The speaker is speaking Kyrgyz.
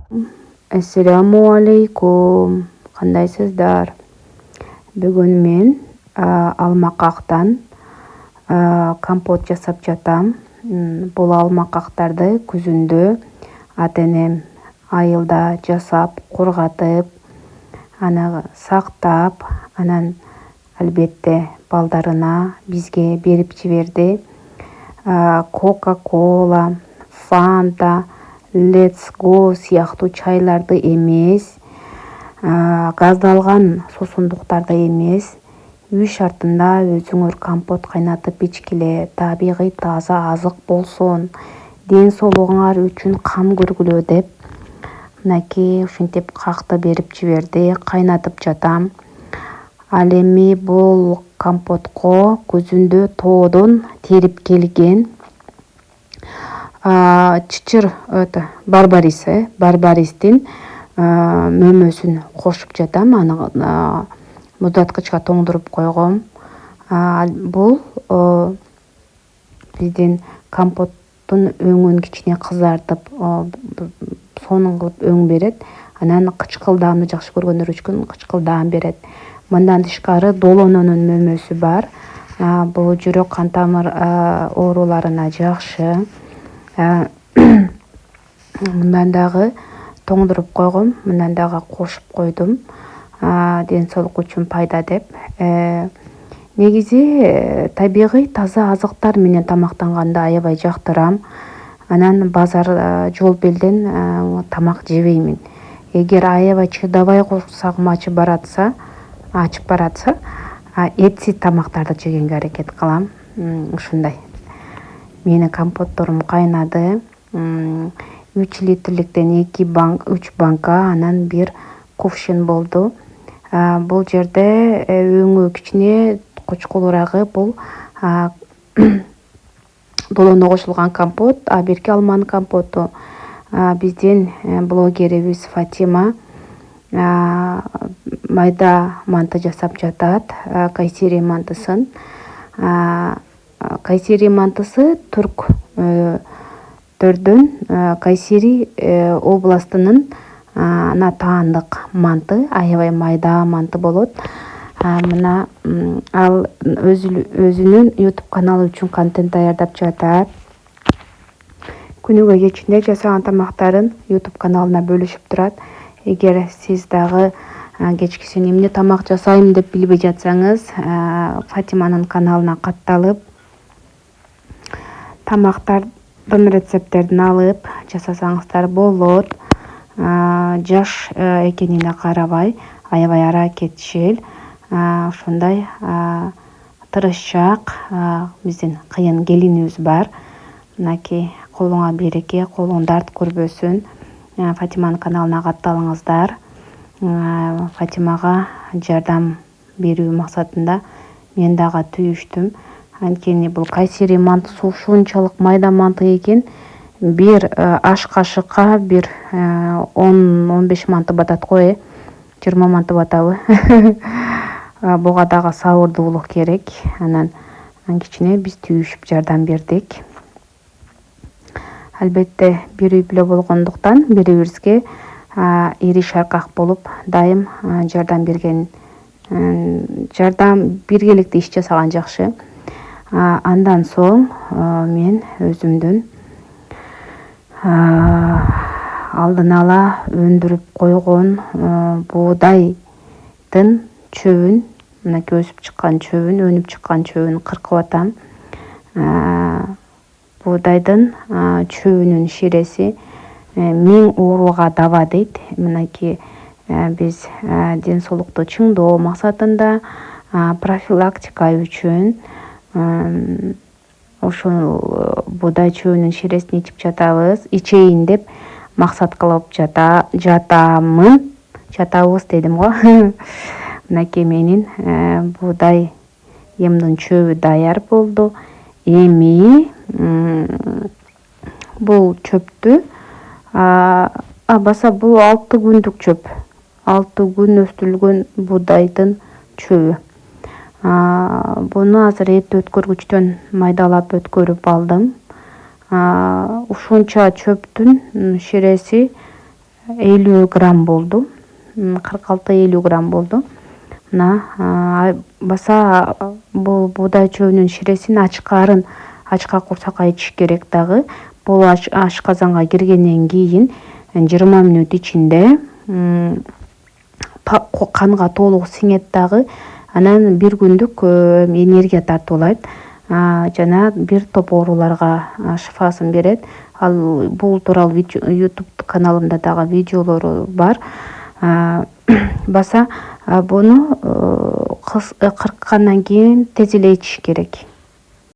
Assalamu alaikum. Кандайсыздар? Бүгүн мен алмакактан компот жасап жатам. Бул алмакактарды күзүндө ата-энем айылда жасап, кургатып, аны сактап, анан албетте балдарына бизге берип жиберди. Coca-Cola, Fanta, Let's Go сыяктуу чайларды эмес, газдалган суусундуктарды эмес, үй шартында өзүңөр компот кайнатып ичкиле, табигый таза азык болсун, ден соолугуңар үчүн кам көргүлө деп мынакей ушинтип какты берип жиберди. Кайнатып жатам. Ал эми бул компотко күзүндө тоодон терип келген чычыр барбаристин мөмөсүн кошуп жатам. Аны муздаткычка тоңдуруп койгом. Бул биздин компоттун өңүн кичине кызартып, сонун кылып өң берет. Анан кычкылдаамды жакшы көргөндөр үчүн кычкылдаам берет. Мындан тышкары долононун мөмөсү бар. Бул жүрөк кан тамыр ооруларына жакшы. Мындан дагы тоңдуруп койгом, мындан дагы кошуп койдум. Ден соолук үчүн пайда деп. Негизи табигый таза азыктар менен тамактанганды аябай жактырам. Анан базар жол белден тамак жебеймин. Эгер аябай чыдабай курсагым ачып баратса, этсиз тамактарды жегенге аракет кылам. Ушундай. Менин компотторум кайнады. 3 литрликтен 3 банка, анан 1 кувшин болду. Бул жерде өңү кичине кочколурагы бул долоно кошулган компот, берки алманын компоту. Биздин блогерибиз Фатима майда манты жасап жатат, кайсери мантысын. Кайсери мантысы Түрк-төрдөн Кайсери областынын таандык манты, аябай майда манты болот. Мына ал өзүнүн YouTube каналы үчүн контент даярдап жатат. Күнүгө кечинде жасаган тамактарын YouTube каналына бөлүшүп турат. Эгер сиз дагы кечкисин эмне тамак жасайм деп билбей жатсаңыз, Фатиманын каналына катталып, тамактардын рецепттерин алып жасасаңыздар болот. Жаш экенине карабай, аябай аракетчил, ошондой тырышчаак биздин кыйын келинибиз бар. Мынакей колуңа береке, колуң дарт көрбөсүн. Фатиманын каналына катталыңыздар. Фатимага жардам берүү максатында мен дагы түйүштүм. Анткени бул кайсери мантысы ушунчалык майда манты экен. Бир аш кашыкка бир 10-15 манты батат го, 20 манты батабы. Буга дагы сабырдуулук керек. Анан кичине биз түйүшүп жардам бердик. Албетте бир үй бүлө болгондуктан бири-бирибизге ири шаркак болуп дайым жардам биргеликте иш жасаган жакшы. Андан соң мен өзүмдүн алдын ала өндүрүп койгон буудайдын чөбүн, мынакей өсүп чыккан чөбүн, өнүп чыккан чөбүн кыркып атам. Буудайдын чөбүнүн ширеси 1000 ооруга даба дейт. Мынакей биз ден соолукту чыңдоо максатында, профилактика үчүн ошол буудай чөбүнүн ширесин ичип жатабыз. Ичейин деп максат кылып жатабыз дедим го. Мынакей менин буудай эмдин чөбү даяр болду. Эми бул чөптү баса бул 6 күндүк чөп. 6 күн өстүрүлгөн буудайдын чөбү. Буну азыр эт өткөргүчтөн майдалап өткөрүп алдым. Ушунча чөптүн ширеси 50 грамм болду. 46-50 грамм болду. Мына баса бул буудай чөбүнүн ширесин ачка курсакка ичиш керек дагы. Бул ашказанга киргенден кийин 20 мүнөт ичинде канга толук сиңет дагы. Анан 1 күндүк энергия тартуулайт. Жана бир топ ооруларга шифасын берет. Ал бул тууралуу YouTube каналымда дагы видеолору бар. Баса буну кырккандан кийин тез эле ичиш керек.